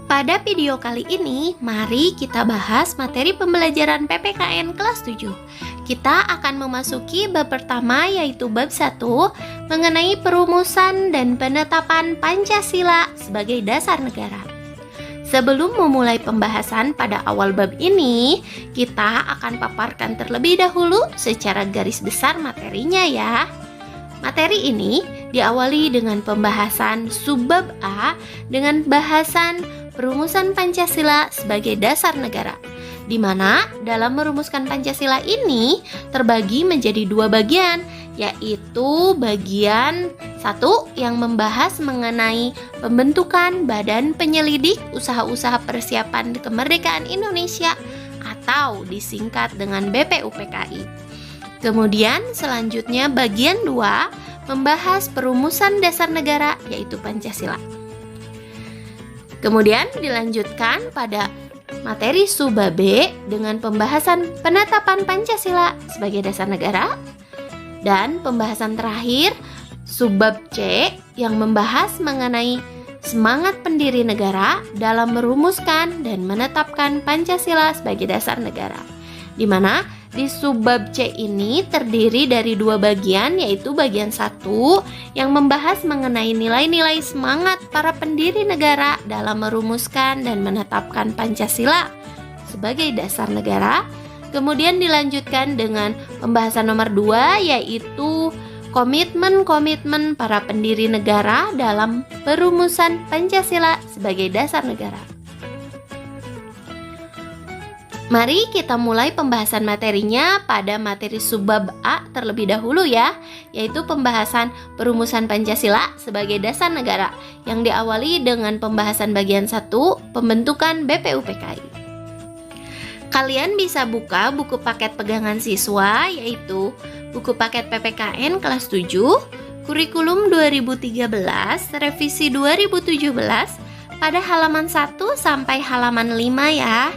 Pada video kali ini, mari kita bahas materi pembelajaran PPKN kelas 7. Kita akan memasuki bab pertama, yaitu bab 1 mengenai perumusan dan penetapan Pancasila sebagai dasar negara. Sebelum memulai pembahasan pada awal bab ini, kita akan paparkan terlebih dahulu secara garis besar materinya ya. Materi ini diawali dengan pembahasan subbab A dengan bahasan perumusan Pancasila sebagai dasar negara, di mana dalam merumuskan Pancasila ini terbagi menjadi dua bagian, yaitu bagian 1 yang membahas mengenai pembentukan Badan Penyelidik Usaha-usaha Persiapan Kemerdekaan Indonesia atau disingkat dengan BPUPKI. Kemudian selanjutnya bagian 2 membahas perumusan dasar negara, yaitu Pancasila. Kemudian dilanjutkan pada materi subbab B dengan pembahasan penetapan Pancasila sebagai dasar negara, dan pembahasan terakhir subbab C yang membahas mengenai semangat pendiri negara dalam merumuskan dan menetapkan Pancasila sebagai dasar negara, di mana di subbab C ini terdiri dari dua bagian, yaitu bagian 1 yang membahas mengenai nilai-nilai semangat para pendiri negara dalam merumuskan dan menetapkan Pancasila sebagai dasar negara. Kemudian dilanjutkan dengan pembahasan nomor 2, yaitu komitmen-komitmen para pendiri negara dalam perumusan Pancasila sebagai dasar negara. Mari kita mulai pembahasan materinya pada materi subbab A terlebih dahulu ya, yaitu pembahasan perumusan Pancasila sebagai dasar negara yang diawali dengan pembahasan bagian 1 pembentukan BPUPKI. Kalian bisa buka buku paket pegangan siswa, yaitu buku paket PPKN kelas 7, kurikulum 2013, revisi 2017 pada halaman 1 sampai halaman 5 ya.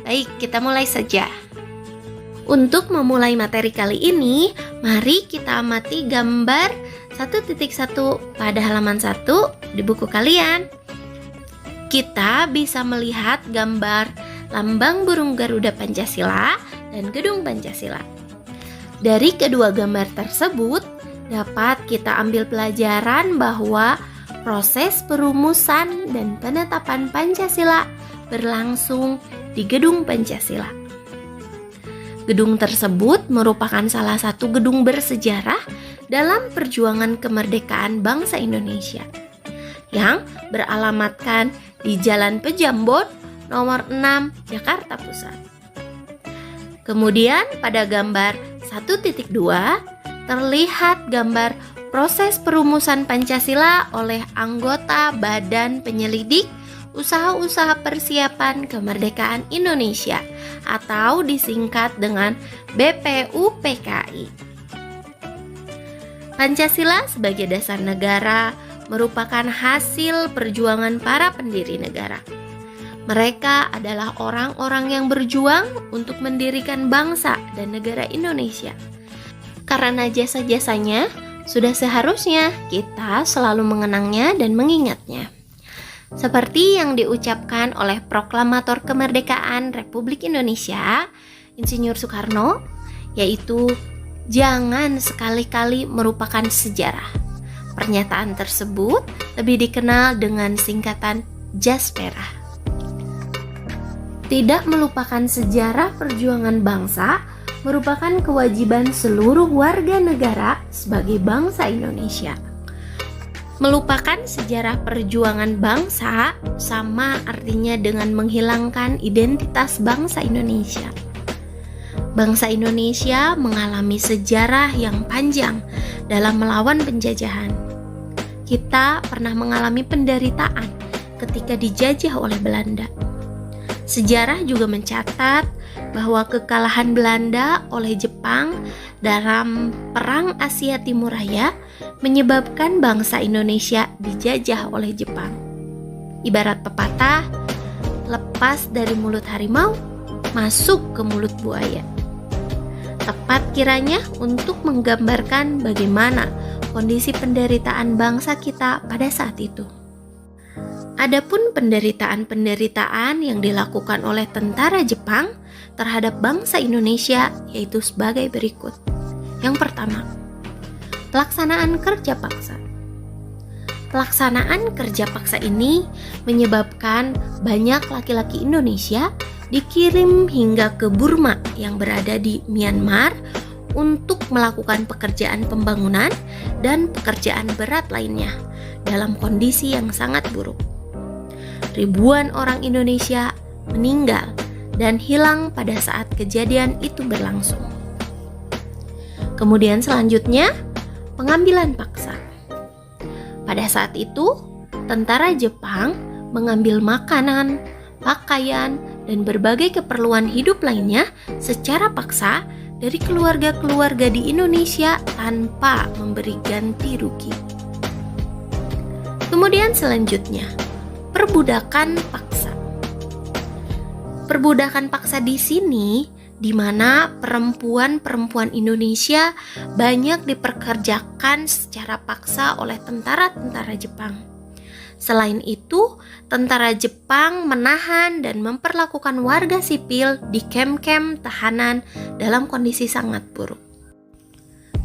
Baik, kita mulai saja. Untuk memulai materi kali ini, mari kita amati gambar 1.1 pada halaman 1 di buku kalian. Kita bisa melihat gambar lambang burung Garuda Pancasila dan gedung Pancasila. Dari kedua gambar tersebut, dapat kita ambil pelajaran bahwa proses perumusan dan penetapan Pancasila berlangsung di Gedung Pancasila. Gedung tersebut merupakan salah satu gedung bersejarah dalam perjuangan kemerdekaan bangsa Indonesia yang beralamatkan di Jalan Pejambon nomor 6 Jakarta Pusat. Kemudian pada gambar 1.2 terlihat gambar proses perumusan Pancasila oleh anggota Badan Penyelidik Usaha-usaha Persiapan Kemerdekaan Indonesia atau disingkat dengan BPUPKI. Pancasila sebagai dasar negara merupakan hasil perjuangan para pendiri negara. Mereka adalah orang-orang yang berjuang untuk mendirikan bangsa dan negara Indonesia. Karena jasa-jasanya, sudah seharusnya kita selalu mengenangnya dan mengingatnya. Seperti yang diucapkan oleh Proklamator Kemerdekaan Republik Indonesia, Insinyur Soekarno, yaitu jangan sekali-kali merupakan sejarah. Pernyataan tersebut lebih dikenal dengan singkatan Jas Merah. Tidak melupakan sejarah perjuangan bangsa merupakan kewajiban seluruh warga negara sebagai bangsa Indonesia. Melupakan sejarah perjuangan bangsa sama artinya dengan menghilangkan identitas bangsa Indonesia. Bangsa Indonesia mengalami sejarah yang panjang dalam melawan penjajahan. Kita pernah mengalami penderitaan ketika dijajah oleh Belanda. Sejarah juga mencatat bahwa kekalahan Belanda oleh Jepang dalam Perang Asia Timur Raya menyebabkan bangsa Indonesia dijajah oleh Jepang. Ibarat pepatah, lepas dari mulut harimau, masuk ke mulut buaya. Tepat kiranya untuk menggambarkan bagaimana kondisi penderitaan bangsa kita pada saat itu. Adapun penderitaan-penderitaan yang dilakukan oleh tentara Jepang terhadap bangsa Indonesia yaitu sebagai berikut. Yang pertama, pelaksanaan kerja paksa. Pelaksanaan kerja paksa ini menyebabkan banyak laki-laki Indonesia dikirim hingga ke Burma yang berada di Myanmar untuk melakukan pekerjaan pembangunan dan pekerjaan berat lainnya dalam kondisi yang sangat buruk. Ribuan orang Indonesia meninggal dan hilang pada saat kejadian itu berlangsung. Kemudian selanjutnya, pengambilan paksa. Pada saat itu, tentara Jepang mengambil makanan, pakaian, dan berbagai keperluan hidup lainnya secara paksa dari keluarga-keluarga di Indonesia tanpa memberi ganti rugi. Kemudian selanjutnya, perbudakan paksa. Perbudakan paksa di sini di mana perempuan-perempuan Indonesia banyak diperkerjakan secara paksa oleh tentara-tentara Jepang. Selain itu, tentara Jepang menahan dan memperlakukan warga sipil di kem-kem tahanan dalam kondisi sangat buruk.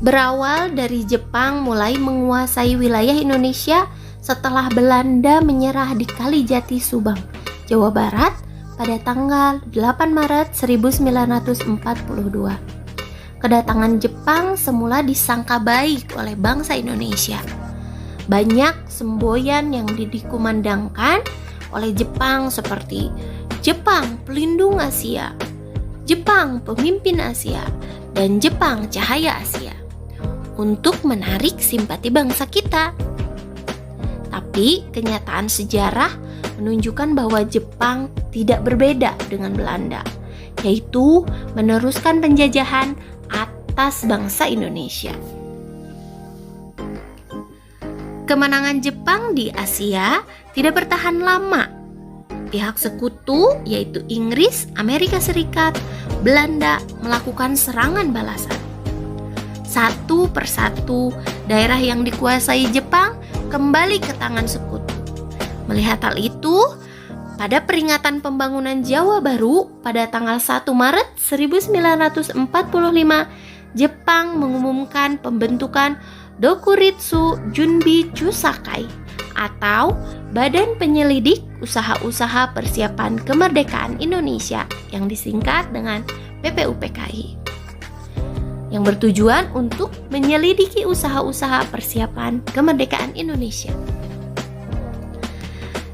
Berawal dari Jepang mulai menguasai wilayah Indonesia setelah Belanda menyerah di Kalijati, Subang, Jawa Barat pada tanggal 8 Maret 1942. Kedatangan Jepang semula disangka baik oleh bangsa Indonesia. Banyak semboyan yang dikumandangkan oleh Jepang seperti Jepang pelindung Asia, Jepang pemimpin Asia, dan Jepang cahaya Asia untuk menarik simpati bangsa kita. Tapi kenyataan sejarah menunjukkan bahwa Jepang tidak berbeda dengan Belanda, yaitu meneruskan penjajahan atas bangsa Indonesia. Kemenangan Jepang di Asia tidak bertahan lama. Pihak sekutu yaitu Inggris, Amerika Serikat, Belanda melakukan serangan balasan. Satu persatu daerah yang dikuasai Jepang kembali ke tangan sekutu. Melihat hal itu, pada peringatan pembangunan Jawa Baru pada tanggal 1 Maret 1945, Jepang mengumumkan pembentukan Dokuritsu Junbi Chusakai atau Badan Penyelidik Usaha-Usaha Persiapan Kemerdekaan Indonesia yang disingkat dengan BPUPKI, yang bertujuan untuk menyelidiki usaha-usaha persiapan kemerdekaan Indonesia.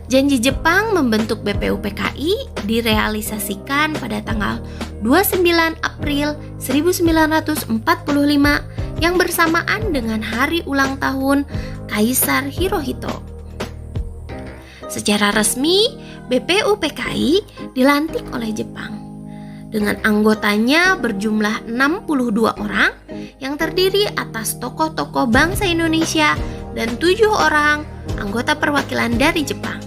Janji Jepang membentuk BPUPKI direalisasikan pada tanggal 29 April 1945 yang bersamaan dengan hari ulang tahun Kaisar Hirohito. Secara resmi, BPUPKI dilantik oleh Jepang dengan anggotanya berjumlah 62 orang yang terdiri atas tokoh-tokoh bangsa Indonesia dan 7 orang anggota perwakilan dari Jepang.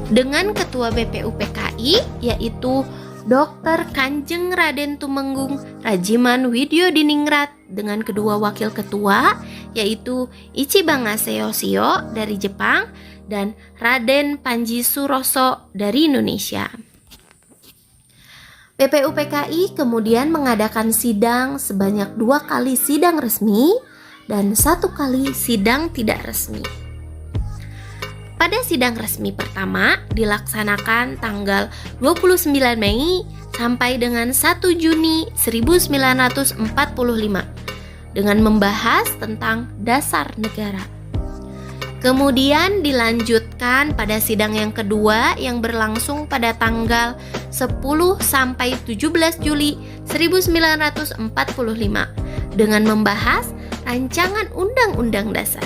Dengan ketua BPUPKI yaitu Dr. Kanjeng Raden Tumenggung Rajiman Widyodiningrat dengan kedua wakil ketua yaitu Ichibang Aseyoshio dari Jepang dan Raden Panji Suroso dari Indonesia. BPUPKI kemudian mengadakan sidang sebanyak 2 kali sidang resmi dan 1 kali sidang tidak resmi. Pada sidang resmi pertama dilaksanakan tanggal 29 Mei sampai dengan 1 Juni 1945 dengan membahas tentang dasar negara. Kemudian dilanjutkan pada sidang yang kedua yang berlangsung pada tanggal 10 sampai 17 Juli 1945 dengan membahas rancangan Undang-Undang Dasar.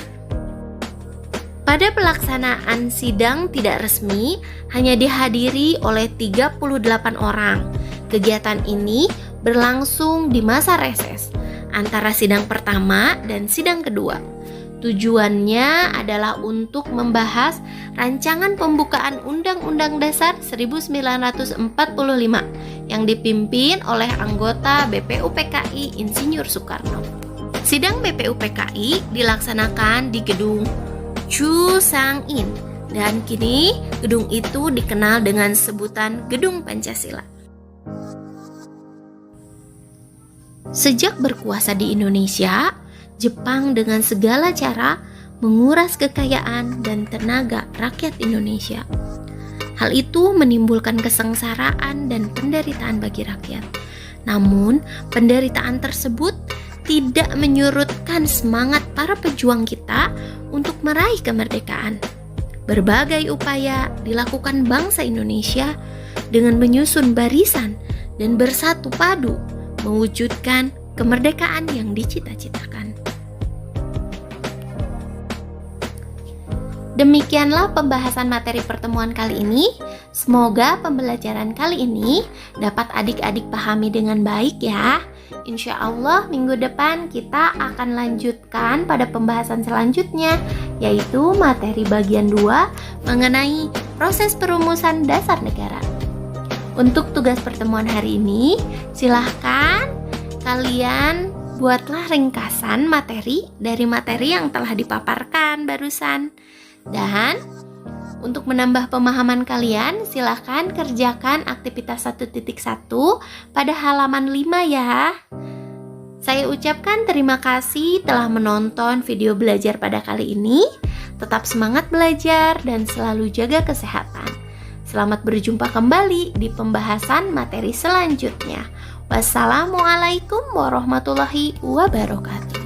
Pada pelaksanaan sidang tidak resmi hanya dihadiri oleh 38 orang. Kegiatan ini berlangsung di masa reses antara sidang pertama dan sidang kedua. Tujuannya adalah untuk membahas rancangan pembukaan Undang-Undang Dasar 1945 yang dipimpin oleh anggota BPUPKI Insinyur Soekarno. Sidang BPUPKI dilaksanakan di gedung Chu Sang-in dan kini gedung itu dikenal dengan sebutan Gedung Pancasila. Sejak berkuasa di Indonesia, Jepang dengan segala cara menguras kekayaan dan tenaga rakyat Indonesia. Hal itu menimbulkan kesengsaraan dan penderitaan bagi rakyat. Namun, penderitaan tersebut tidak menyurutkan semangat para pejuang kita untuk meraih kemerdekaan. Berbagai upaya dilakukan bangsa Indonesia dengan menyusun barisan dan bersatu padu mewujudkan kemerdekaan yang dicita-citakan. Demikianlah pembahasan materi pertemuan kali ini. Semoga pembelajaran kali ini dapat adik-adik pahami dengan baik ya. Insya Allah minggu depan kita akan lanjutkan pada pembahasan selanjutnya, yaitu materi bagian 2 mengenai proses perumusan dasar negara. Untuk tugas pertemuan hari ini, silahkan kalian buatlah ringkasan materi dari materi yang telah dipaparkan barusan. Dan untuk menambah pemahaman kalian, silahkan kerjakan aktivitas 1.1 pada halaman 5 ya. Saya ucapkan terima kasih telah menonton video belajar pada kali ini. Tetap semangat belajar dan selalu jaga kesehatan. Selamat berjumpa kembali di pembahasan materi selanjutnya. Wassalamualaikum warahmatullahi wabarakatuh.